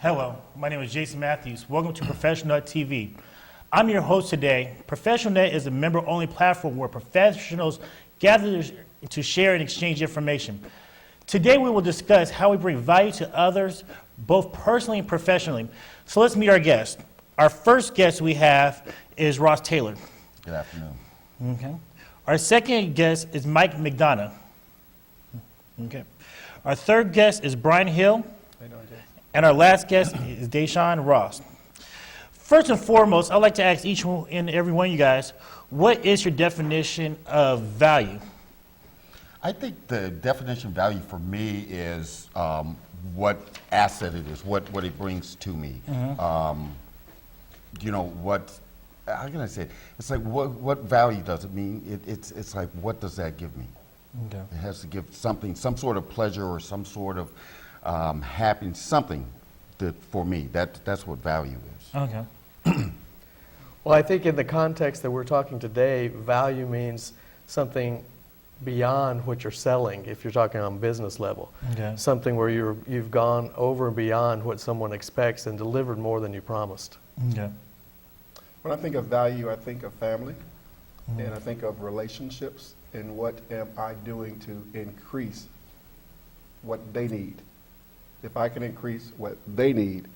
Hello, my name is Jason Matthews. Welcome to ProfessionalNet TV. I'm your host today. ProfessionalNet is a member-only platform where professionals gather to share and exchange information. Today we will discuss how we bring value to others, both personally and professionally. So let's meet our guest. Our first guest we have is Ross Taylor. Good afternoon. Okay. Our second guest is Mike McDonough. Okay. Our third guest is Brian Hill. How you doing, Jay? And our last guest is Deshaun Ross. First and foremost, I'd like to ask each and every one of you guys, what is your definition of value? I think the definition of value for me is what asset it is, what it brings to me. You know, how can I say it? It's like, what value does it mean? It's like, what does that give me? Okay. It has to give something, some sort of pleasure or some sort of happiness, something that, for me, that's what value is. Okay. Well, I think in the context that we're talking today, value means something beyond what you're selling, if you're talking on business level. Okay. Something where you've gone over and beyond what someone expects and delivered more than you promised. Okay. When I think of value, I think of family, and I think of relationships, and what am I doing to increase what they need. If I can increase what they need,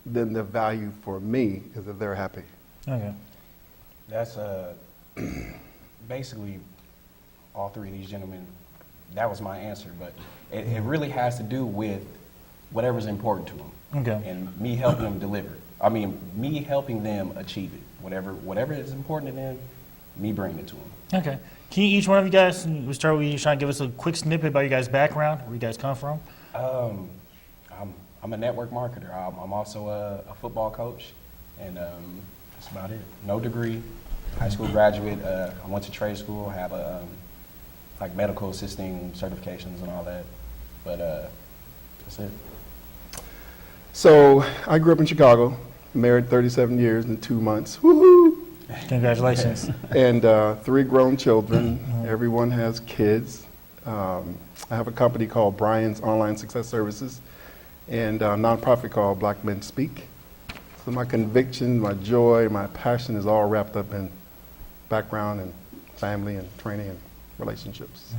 then the value for me is that they're happy. Okay. That's basically all three of these gentlemen, that was my answer, but it really has to do with whatever's important to them. Okay. And me helping them deliver. I mean, me helping them achieve it. Whatever is important to them, me bringing it to them. Okay. Can you, each one of you guys, and we'll start with you, Sean, give us a quick snippet about your guys' background, where you guys come from? I'm a network marketer. I'm also a football coach, and that's about it. No degree, high school graduate. I went to trade school, have a like medical assisting certifications and all that, but that's it. So I grew up in Chicago, married 37 years and 2 months. Woohoo! Congratulations. And 3 grown children. Everyone has kids. I have a company called Brian's Online Success Services and a nonprofit called Black Men Speak. So my conviction, my joy, my passion is all wrapped up in background and family and training and relationships.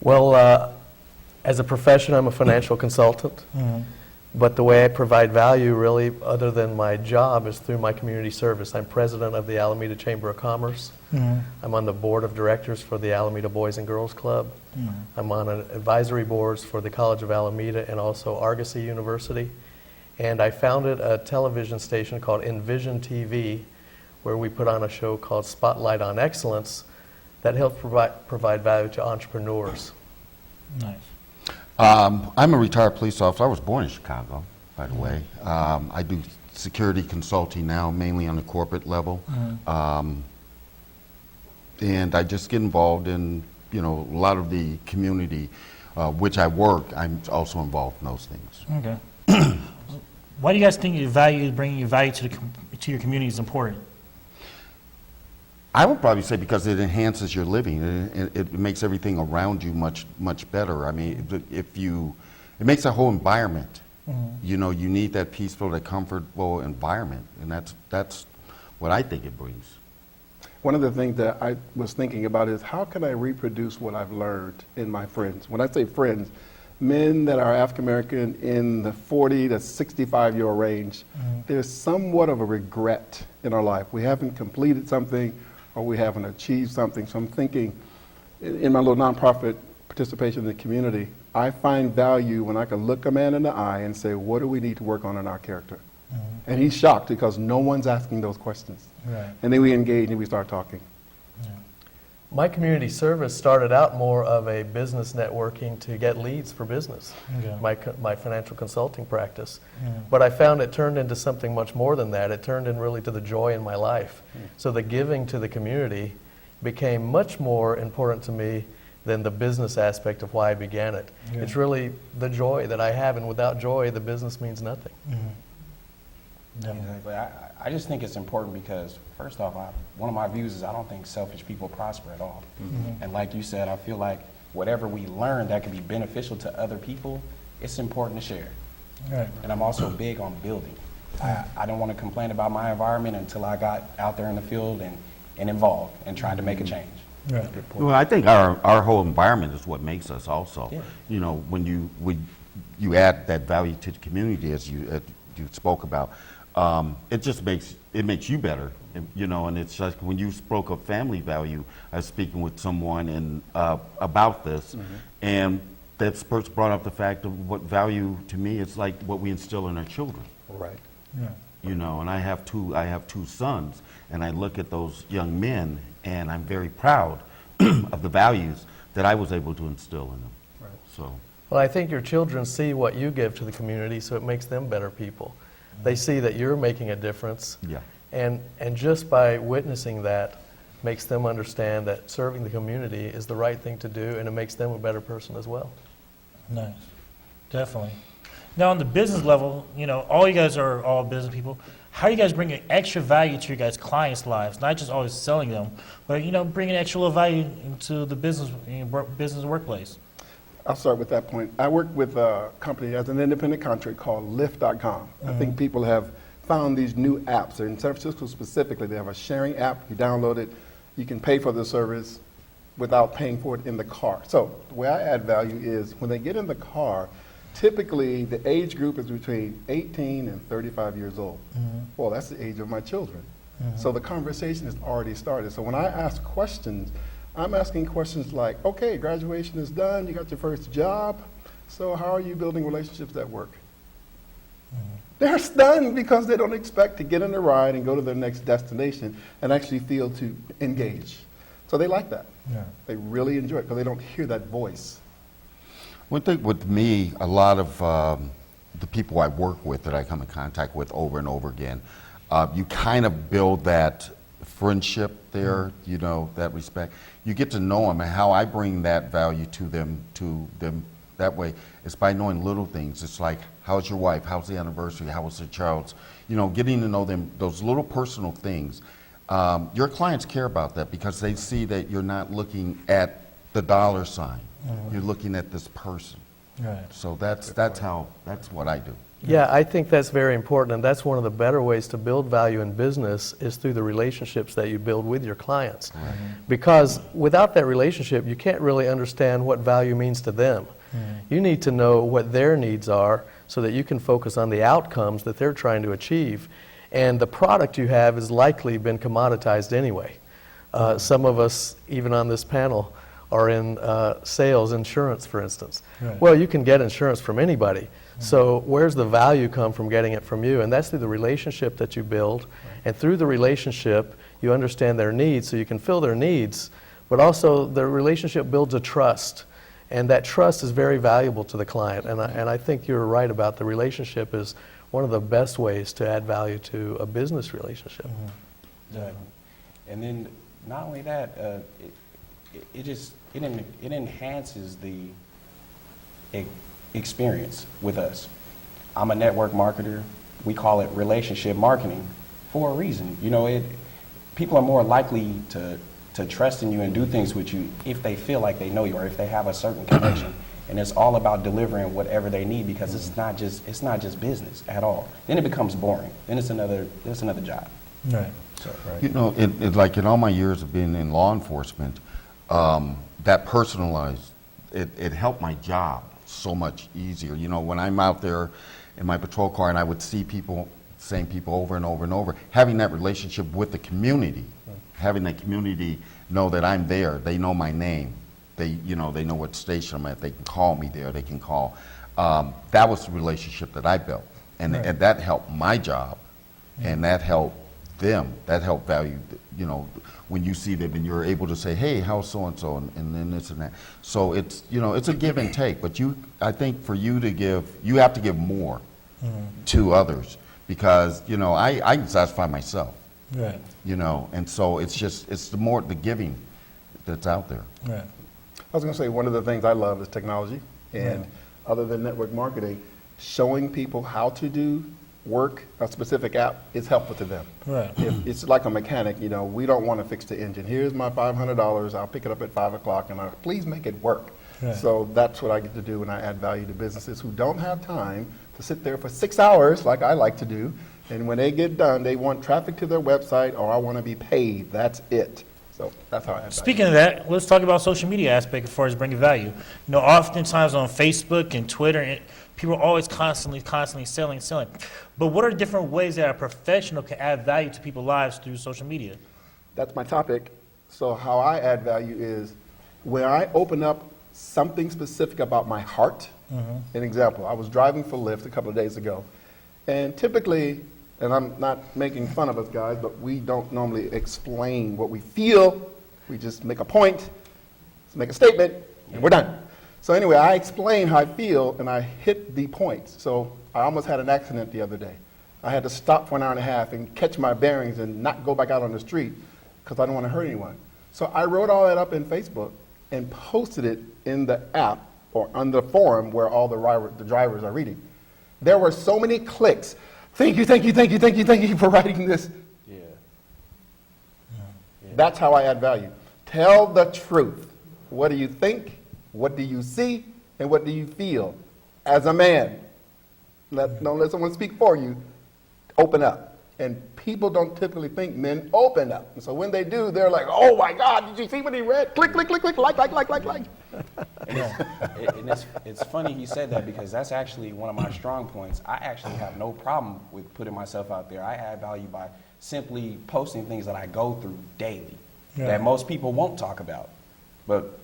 Well, as a profession, I'm a financial consultant. But the way I provide value, really, other than my job, is through my community service. I'm president of the Alameda Chamber of Commerce. I'm on the board of directors for the Alameda Boys and Girls Club. I'm on advisory boards for the College of Alameda and also Argosy University. And I founded a television station called Envision TV, where we put on a show called Spotlight on Excellence that helps provide value to entrepreneurs. Nice. I'm a retired police officer. I was born in Chicago, by the way. I do security consulting now, mainly on the corporate level. And I just get involved in, a lot of the community, which I work. I'm also involved in those things. Okay. Why do you guys think bringing value to your community is important? I would probably say because it enhances your living. It makes everything around you much better. I mean, it makes the whole environment. You need that peaceful, that comfortable environment, and that's what I think it brings. One of the things that I was thinking about is how can I reproduce what I've learned in my friends? When I say friends, men that are African American in the 40 to 65-year-old range, there's somewhat of a regret in our life. We haven't completed something or we haven't achieved something. So I'm thinking, in my little nonprofit participation in the community, I find value when I can look a man in the eye and say, what do we need to work on in our character? And he's shocked because no one's asking those questions. Right. And then we engage and we start talking. My community service started out more of a business networking to get leads for business, my financial consulting practice. But I found it turned into something much more than that. It turned in really to the joy in my life. So the giving to the community became much more important to me than the business aspect of why I began it. It's really the joy that I have, and without joy, the business means nothing. Exactly. I just think it's important because, first off, one of my views is I don't think selfish people prosper at all. And like you said, I feel like whatever we learn that can be beneficial to other people, it's important to share. Right. And I'm also big on building. I don't want to complain about my environment until I got out there in the field and involved and tried to make a change. Right. Well, I think our whole environment is what makes us also. Yeah. You know, when you add that value to the community, as you spoke about, it just makes you better. You know, and it's like when you spoke of family value, I was speaking with someone and about this, and that person brought up the fact of what value to me is like what we instill in our children. Right. Yeah. You know, and I have two sons, and I look at those young men, and I'm very proud of the values that I was able to instill in them. Right. So, Well, I think your children see what you give to the community, so it makes them better people. They see that you're making a difference, yeah. and just by witnessing that makes them understand that serving the community is the right thing to do, and it makes them a better person as well. Nice. Definitely. Now, on the business level, you know, all you guys are all business people. How are you guys bringing extra value to your guys' clients' lives? Not just always selling them, but, you know, bringing extra little value into the business workplace. I'll start with that point. I work with a company as an independent contractor called Lyft.com. I think people have found these new apps. In San Francisco specifically, they have a sharing app. You download it. You can pay for the service without paying for it in the car. So the way I add value is when they get in the car, typically the age group is between 18 and 35 years old. Well, that's the age of my children. So the conversation has already started. So when I ask questions, I'm asking questions like, okay, graduation is done, you got your first job, so how are you building relationships at work? They're stunned because they don't expect to get in a ride and go to their next destination and actually feel to engage. So they like that. Yeah. They really enjoy it because they don't hear that voice. One thing with me, a lot of the people I work with that I come in contact with over and over again, you kind of build that friendship there, you know, that respect. You get to know them, and how I bring that value to them that way is by knowing little things. It's like, how's your wife? How's the anniversary? How was the child's? You know, getting to know them, those little personal things. Your clients care about that because they see that you're not looking at the dollar sign. You're looking at this person. Right. So that's what I do. Yeah, I think that's very important, and that's one of the better ways to build value in business is through the relationships that you build with your clients. Because without that relationship, you can't really understand what value means to them. You need to know what their needs are so that you can focus on the outcomes that they're trying to achieve. And the product you have has likely been commoditized anyway. Some of us, even on this panel, are in sales, insurance, for instance. Right. Well, you can get insurance from anybody. So where's the value come from getting it from you? And that's through the relationship that you build. And through the relationship, you understand their needs so you can fill their needs. But also, the relationship builds a trust. And that trust is very valuable to the client. And I think you're right about the relationship is one of the best ways to add value to a business relationship. And then not only that, it enhances the experience with us. I'm a network marketer. We call it relationship marketing for a reason. You know, people are more likely to trust in you and do things with you if they feel like they know you or if they have a certain connection. And it's all about delivering whatever they need because it's not just business at all. Then it becomes boring. Then it's another job. Right. You know, like in all my years of being in law enforcement, that personalized, it helped my job so much easier. You know, when I'm out there in my patrol car and I would see same people over and over and over, having that relationship with the community, having that community know that I'm there, they know my name, they know what station I'm at, they can call me there, they can call. That was the relationship that I built, and that helped my job, and that helped them, that helped value, you know, when you see them and you're able to say, hey, how's so-and-so, and then this and that. So it's, you know, it's a give and take, but I think for you to give, you have to give more to others because, you know, I can satisfy myself, Right. you know, and so it's the giving that's out there. Right. I was going to say one of the things I love is technology, and other than network marketing, showing people how to do work, a specific app, is helpful to them. Right. It's like a mechanic, you know, we don't want to fix the engine. Here's my $500, I'll pick it up at 5 o'clock, and please make it work. Right. So that's what I get to do when I add value to businesses who don't have time to sit there for 6 hours like I like to do. And when they get done, they want traffic to their website or I want to be paid. That's it. So that's how I add value. Speaking of that, let's talk about social media aspect as far as bringing value. You know, oftentimes on Facebook and Twitter, people are always constantly selling. But what are different ways that a professional can add value to people's lives through social media? That's my topic. So how I add value is when I open up something specific about my heart. An example, I was driving for Lyft a couple of days ago, and typically, and I'm not making fun of us guys, but we don't normally explain what we feel. We just make a point, make a statement, and we're done. So anyway, I explain how I feel, and I hit the point. So I almost had an accident the other day. I had to stop for an hour and a half and catch my bearings and not go back out on the street because I don't want to hurt anyone. So I wrote all that up in Facebook and posted it in the app or on the forum where all the drivers are reading. There were so many clicks. Thank you for writing this. Yeah. That's how I add value. Tell the truth. What do you think? What do you see? And what do you feel? As a man, don't let someone speak for you. Open up. And people don't typically think men open up. And so when they do, they're like, oh my God, did you see what he read? Click, like. And it's funny he said that because that's actually one of my strong points. I actually have no problem with putting myself out there. I add value by simply posting things that I go through daily that most people won't talk about. But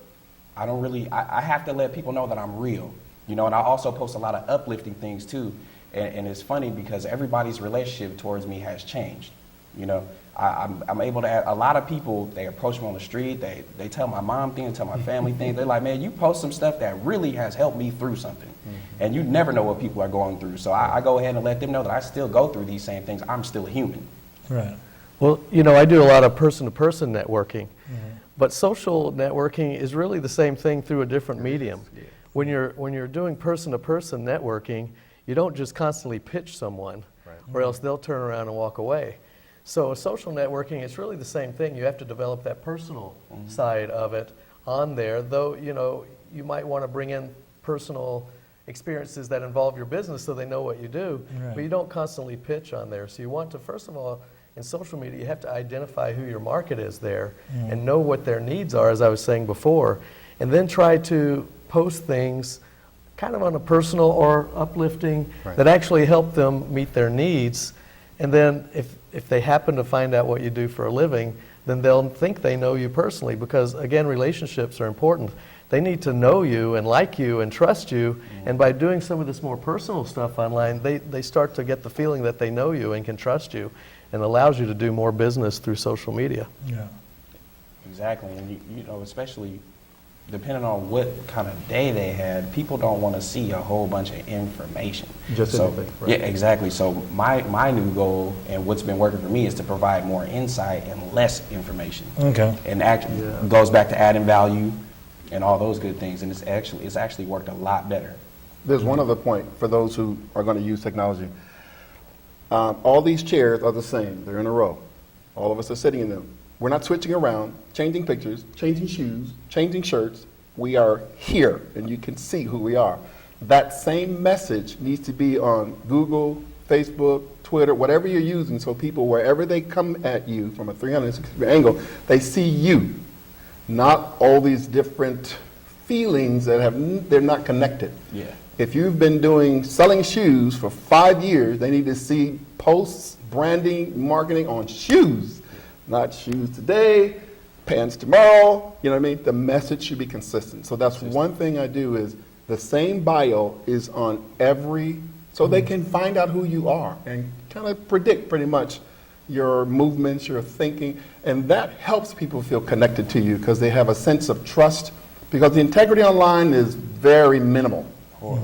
I don't really, I have to let people know that I'm real. You know, and I also post a lot of uplifting things too. And it's funny because everybody's relationship towards me has changed. You know, I'm able to add, a lot of people, they approach me on the street, they tell my mom things, tell my family things. They're like, man, you post some stuff that really has helped me through something. And you never know what people are going through. So I go ahead and let them know that I still go through these same things. I'm still a human. Right. Well, you know, I do a lot of person-to-person networking, but social networking is really the same thing through a different medium. When you're doing person-to-person networking, you don't just constantly pitch someone, or else they'll turn around and walk away. So social networking, it's really the same thing. You have to develop that personal side of it on there, though, you know, you might want to bring in personal experiences that involve your business so they know what you do, but you don't constantly pitch on there. So you want to, first of all, in social media, you have to identify who your market is there and know what their needs are, as I was saying before, and then try to post things kind of on a personal or uplifting that actually help them meet their needs. And then if they happen to find out what you do for a living, then they'll think they know you personally because, again, relationships are important. They need to know you and like you and trust you. And by doing some of this more personal stuff online, they start to get the feeling that they know you and can trust you, and allows you to do more business through social media. Yeah. Exactly. And, you know, especially depending on what kind of day they had, people don't want to see a whole bunch of information. Just anything, right. Yeah, exactly. So my new goal and what's been working for me is to provide more insight and less information. Okay. And actually goes back to adding value and all those good things. And it's actually worked a lot better. There's one other point for those who are going to use technology. All these chairs are the same. They're in a row. All of us are sitting in them. We're not switching around, changing pictures, changing shoes, changing shirts. We are here, and you can see who we are. That same message needs to be on Google, Facebook, Twitter, whatever you're using, so people, wherever they come at you from a 360-degree angle, they see you, not all these different feelings that they're not connected. Yeah. If you've been selling shoes for 5 years, they need to see posts, branding, marketing on shoes. Not shoes today, pants tomorrow, you know what I mean? The message should be consistent. So that's one thing I do is the same bio is on so they can find out who you are and kind of predict pretty much your movements, your thinking, and that helps people feel connected to you because they have a sense of trust because the integrity online is very minimal.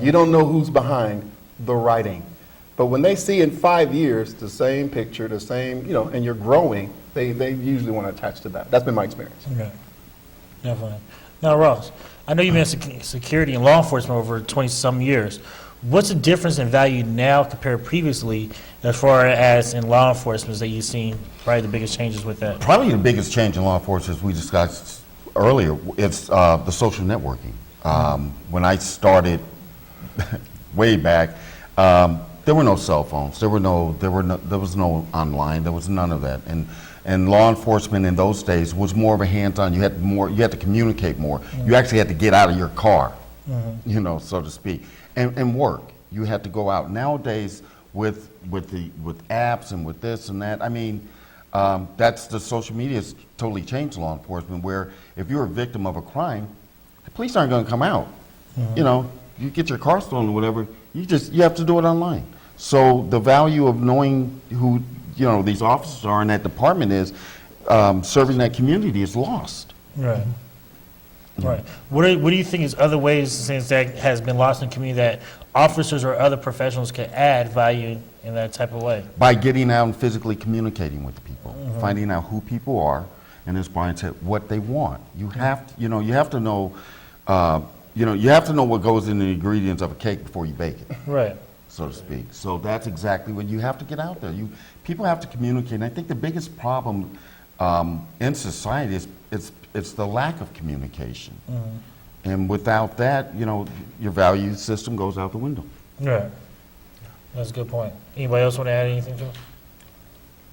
You don't know who's behind the writing. But when they see in 5 years the same picture, the same, you know, and you're growing, they usually want to attach to that. That's been my experience. Okay. Definitely. Now, Ross, I know you've been in security and law enforcement over 20-some years. What's the difference in value now compared to previously as far as in law enforcement that you've seen probably the biggest changes with that? Probably the biggest change in law enforcement, as we discussed earlier, it's the social networking. When I started way back, there were no cell phones. There was no online. There was none of that. And law enforcement in those days was more of a hands-on. You had to communicate more. You actually had to get out of your car, so to speak, and work. You had to go out. Nowadays, with apps and with this and that, I mean, that's the social media has totally changed law enforcement. Where if you're a victim of a crime, the police aren't going to come out. You get your car stolen or whatever. You have to do it online. So the value of knowing who these officers are in that department is serving that community is lost. Right. Right. What do you think is other ways, since that has been lost in the community, that officers or other professionals can add value in that type of way? By getting out and physically communicating with people, finding out who people are, and as Brian said, what they want. You have to, you have to know, you have to know what goes in the ingredients of a cake before you bake it. Right. So to speak. So that's exactly what you have to get out there. People have to communicate. And I think the biggest problem in society is it's the lack of communication. And without that, your value system goes out the window. Right. That's a good point. Anybody else want to add anything to it?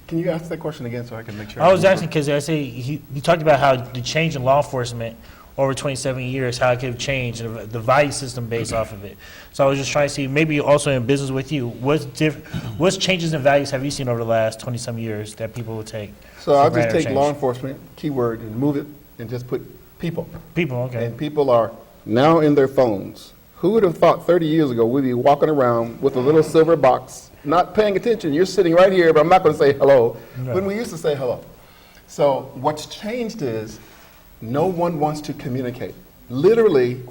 Can you ask that question again so I can make sure? I was asking because I say you talked about how the change in law enforcement over 27 years, how it could have changed, and the value system based off of it. So I was just trying to see, maybe also in business with you, what's changes in values have you seen over the last 27 years that people would take? So I'll for just greater take change? law enforcement keyword and move it and just put people. People, okay. And people are now in their phones. Who would have thought 30 years ago we'd be walking around with a little silver box, not paying attention? You're sitting right here, but I'm not going to say hello, when we used to say hello. So what's changed is no one wants to communicate. Literally,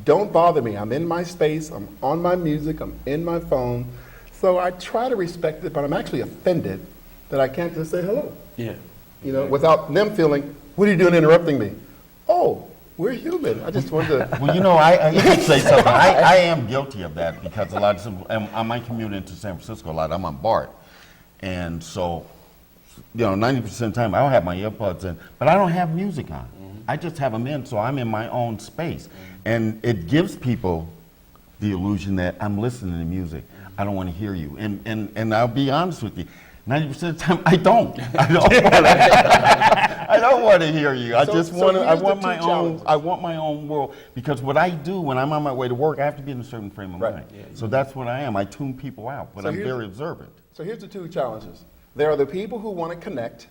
don't bother me. I'm in my space, I'm on my music, I'm in my phone. So I try to respect it, but I'm actually offended that I can't just say hello. Yeah. Without them feeling, what are you doing interrupting me? Oh, we're human. I just wanted to. Well, I can say something. I am guilty of that because a lot of people, and I might commute into San Francisco a lot. I'm on BART. And so, 90% of the time I don't have my earbuds in, but I don't have music on. I just have them in, so I'm in my own space. And it gives people the illusion that I'm listening to music. I don't want to hear you. And I'll be honest with you, 90% of the time I don't. I don't want to hear you. I want my own world. Because what I do when I'm on my way to work, I have to be in a certain frame of mind. Yeah. So that's what I am. I tune people out, but I'm very observant. So here's the two challenges. There are the people who want to connect,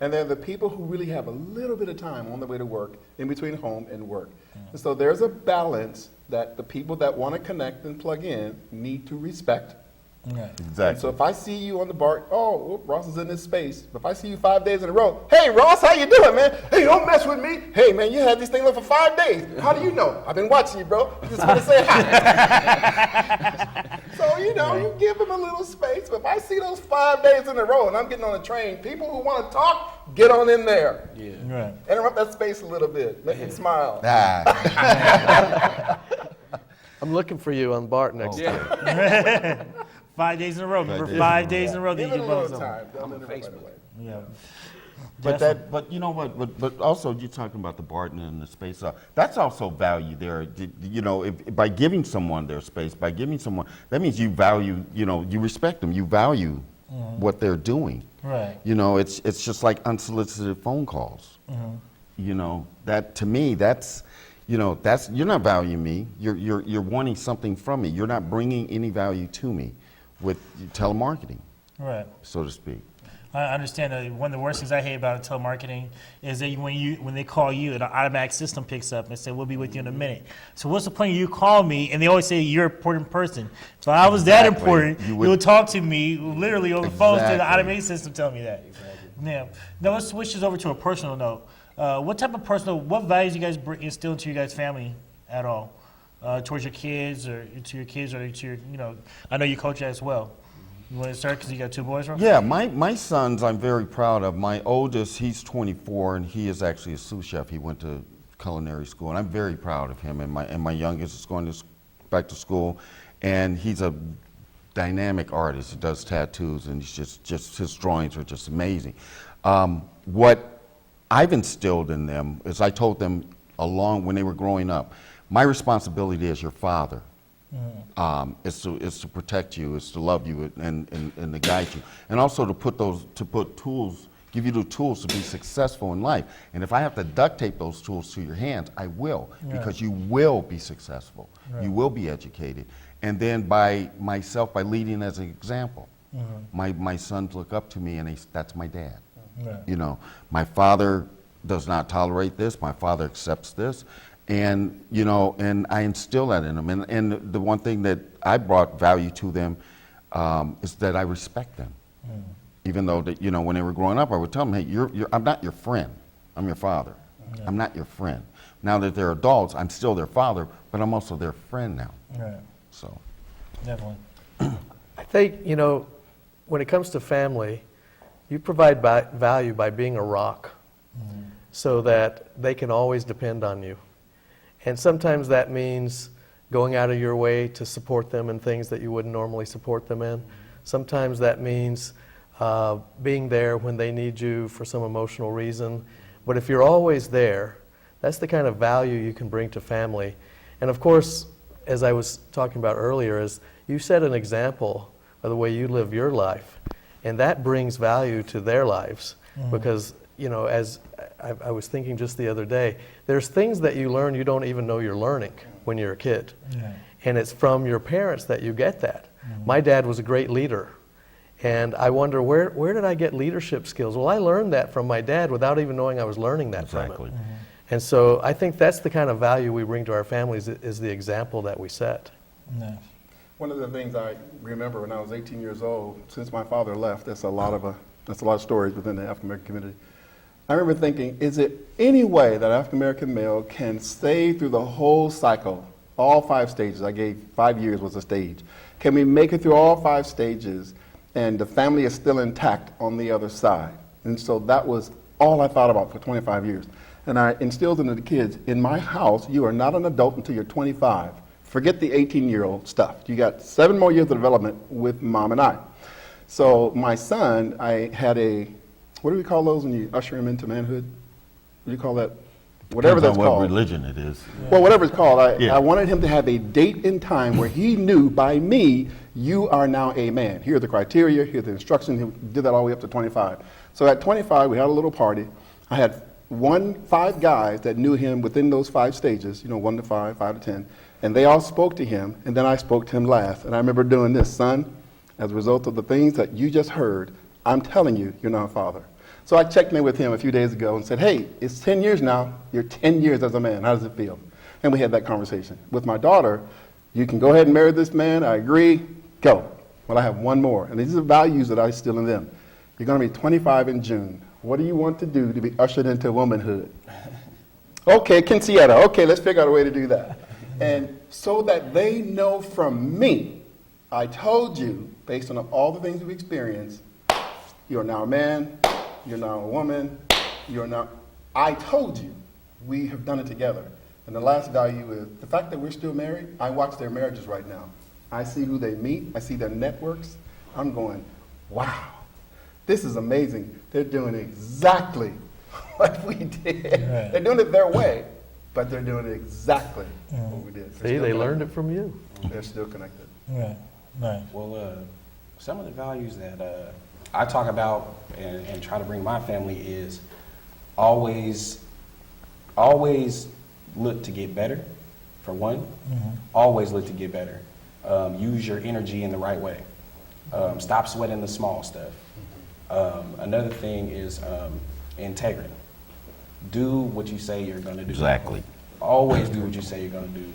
and there are the people who really have a little bit of time on the way to work, in between home and work. And so there's a balance that the people that want to connect and plug in need to respect. Right. Exactly. And so if I see you on the BART, Ross is in this space. If I see you 5 days in a row, hey, Ross, how you doing, man? Hey, don't mess with me. Hey, man, you had this thing up for 5 days. How do you know? I've been watching you, bro. I just want to say hi. So, you give them a little space. But if I see those 5 days in a row and I'm getting on a train, people who want to talk, get on in there. Yeah. Right. Interrupt that space a little bit. Make me smile. I'm looking for you on BART next time. 5 days in a row. Remember, 5 days in a row. Give That it you a get little buzzed time. Don't I'm on interrupt right Facebook. away. Yeah. But you know what? But also, you're talking about the BART and the space. That's also value there. By giving someone their space, by giving someone, that means you value. You respect them. You value what they're doing. Right. It's just like unsolicited phone calls. That to me, that's you're not valuing me. You're wanting something from me. You're not bringing any value to me with telemarketing, Right. so to speak. I understand that one of the worst things I hate about telemarketing is that when they call you, an automatic system picks up and say, we'll be with you in a minute. So what's the point of you call me? And they always say you're an important person. So I was that Exactly. important. You would talk to me literally over the phone to the Exactly. automated system telling me that. Yeah. Now let's switch this over to a personal note. What values you guys instill into your guys' family at all? Towards your kids or to your, I know you coach as well. You want to start because you got 2 boys, right? Yeah, my sons I'm very proud of. My oldest, he's 24, and he is actually a sous chef. He went to culinary school, and I'm very proud of him. And my youngest is going back to school, and he's a dynamic artist. He does tattoos, and he's just his drawings are just amazing. What I've instilled in them is I told them when they were growing up, my responsibility as your father is to protect you, is to love you, and to guide you, and also to put tools, give you the tools to be successful in life. And if I have to duct tape those tools to your hands, I will, because you will be successful. You will be educated. And then by leading as an example, my sons look up to me, and that's my dad. You know, my father does not tolerate this. My father accepts this. And, you know, and I instill that in them. And the one thing that I brought value to them is that I respect them. Even though, that, you know, when they were growing up, I would tell them, hey, I'm not your friend. I'm your father. I'm not your friend. Now that they're adults, I'm still their father, but I'm also their friend now. So. Definitely. I think, you know, when it comes to family, you provide value by being a rock so that they can always depend on you. And sometimes that means going out of your way to support them in things that you wouldn't normally support them in. Sometimes that means being there when they need you for some emotional reason. But if you're always there, that's the kind of value you can bring to family. And of course, as I was talking about earlier, is you set an example of the way you live your life, and that brings value to their lives. Because, you know, as I was thinking just the other day, there's things that you learn you don't even know you're learning when you're a kid. And it's from your parents that you get that. My dad was a great leader. And I wonder, where did I get leadership skills? Well, I learned that from my dad without even knowing I was learning that from him. And so I think that's the kind of value we bring to our families, is the example that we set. One of the things I remember when I was 18 years old, since my father left, that's a lot of stories within the African American community. I remember thinking, is it any way that African American male can stay through the whole cycle, all 5 stages? I gave 5 years was a stage. Can we make it through all 5 stages and the family is still intact on the other side? And so that was all I thought about for 25 years. And I instilled into the kids, in my house, you are not an adult until you're 25. Forget the 18-year-old stuff. You got 7 more years of development with mom and I. So my son, I had what do we call those when you usher him into manhood? What do you call that? Whatever that's called. What religion it is. Well, whatever it's called. I wanted him to have a date in time where he knew by me, you are now a man. Here are the criteria, here are the instructions. He did that all the way up to 25. So at 25, we had a little party. I had 5 guys that knew him within those 5 stages, 1 to 5, 5 to 10. And they all spoke to him, and then I spoke to him last. And I remember doing this, son, as a result of the things that you just heard, I'm telling you, you're now a father. So I checked in with him a few days ago and said, hey, it's 10 years now. You're 10 years as a man. How does it feel? And we had that conversation. With my daughter, you can go ahead and marry this man. I agree. Go. Well, I have one more. And these are values that I instill in them. You're going to be 25 in June. What do you want to do to be ushered into womanhood? Okay, quinceañera. Okay, let's figure out a way to do that. And so that they know from me, I told you, based on all the things we've experienced, you're now a man, you're now a woman, you're now, I told you, we have done it together. And the last value is the fact that we're still married. I watch their marriages right now. I see who they meet, I see their networks. I'm going, wow, this is amazing. They're doing exactly what we did. Right. They're doing it their way, but they're doing it exactly what we did. See, they learned it from you. They're still connected. Right. Right. Well, some of the values that I talk about and try to bring my family is always look to get better, for one. Always look to get better. Use your energy in the right way. Stop sweating the small stuff. Another thing is integrity. Do what you say you're going to do. Exactly. Always do what you say you're going to do.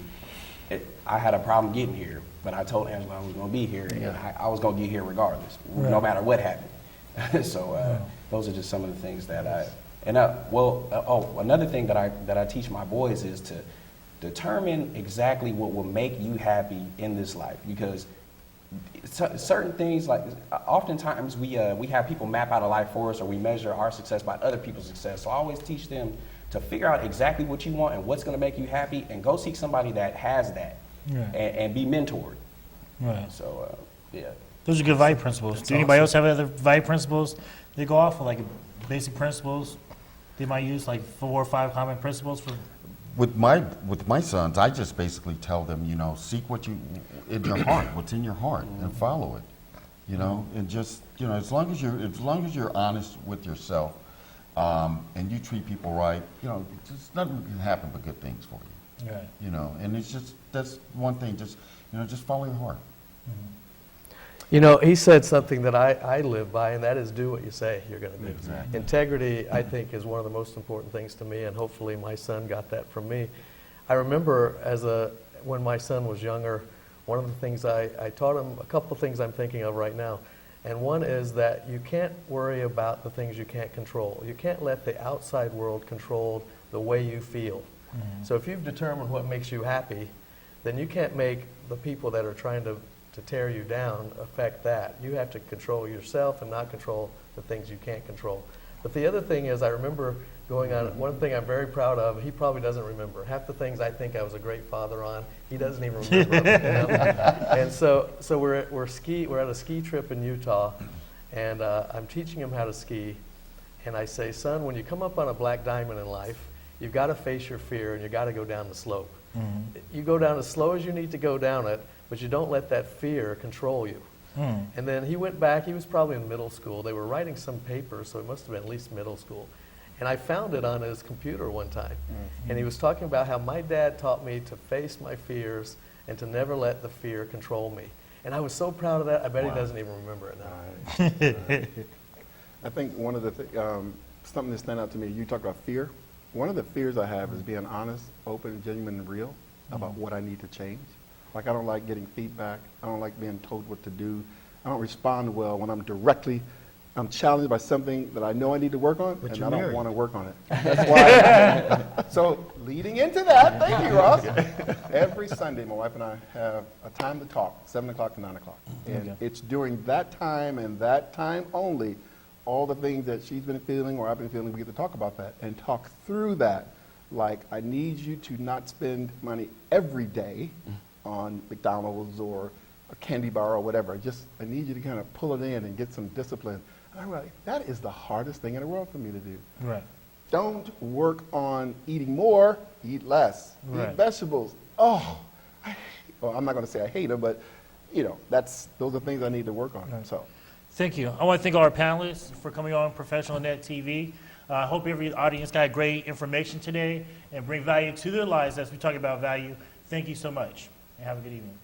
I had a problem getting here, but I told Angela I was going to be here, and I was going to get here regardless, no matter what happened. So those are just some of the things that another thing that I teach my boys is to determine exactly what will make you happy in this life, because certain things, like oftentimes we have people map out a life for us, or we measure our success by other people's success. So I always teach them to figure out exactly what you want and what's going to make you happy, and go seek somebody that has that, and be mentored. Right. So Those are good value principles. Do anybody else have other value principles they go off of, like basic principles they might use, like 4 or 5 common principles for? with my sons, I just basically tell them, you know, seek what you in your heart, what's in your heart, and follow it. You know, and just, you know, as long as you're honest with yourself, and you treat people right, you know, just nothing can happen but good things for you. Right. You know, and it's just, that's one thing, just, you know, just follow your heart. You know, he said something that I live by, and that is do what you say you're going to do. Exactly. Integrity, I think, is one of the most important things to me, and hopefully my son got that from me. I remember when my son was younger, one of the things I taught him, a couple of things I'm thinking of right now, and one is that you can't worry about the things you can't control. You can't let the outside world control the way you feel. So if you've determined what makes you happy, then you can't make the people that are trying to tear you down affect that. You have to control yourself and not control the things you can't control. But the other thing is, I remember going on, one thing I'm very proud of, he probably doesn't remember. Half the things I think I was a great father on, he doesn't even remember. You know? And so we're at a ski trip in Utah, and I'm teaching him how to ski, and I say, son, when you come up on a black diamond in life, you've got to face your fear, and you've got to go down the slope. You go down as slow as you need to go down it, but you don't let that fear control you. And then he went back, he was probably in middle school. They were writing some paper, so it must have been at least middle school. And I found it on his computer one time. And he was talking about how my dad taught me to face my fears and to never let the fear control me. And I was so proud of that, I bet he doesn't even remember it now. I think one of the something that stand out to me, you talk about fear. One of the fears I have is being honest, open, genuine, and real about what I need to change. Like, I don't like getting feedback. I don't like being told what to do. I don't respond well when I'm challenged by something that I know I need to work on, and I don't want to work on it. That's why. So, leading into that, thank you, Ross. Every Sunday, my wife and I have a time to talk, 7 o'clock to 9 o'clock. And it's during that time and that time only, all the things that she's been feeling or I've been feeling, we get to talk about that and talk through that. Like, I need you to not spend money every day on McDonald's or a candy bar or whatever. I need you to kind of pull it in and get some discipline. And I'm like, that is the hardest thing in the world for me to do. Right. Don't work on eating more, eat less. Right. Eat vegetables. Oh, well, I'm not going to say I hate them, but you know, those are things I need to work on. Right. So, Thank you. I want to thank all our panelists for coming on ProfessionalNet TV. I hope every audience got great information today and bring value to their lives as we talk about value. Thank you so much, and have a good evening.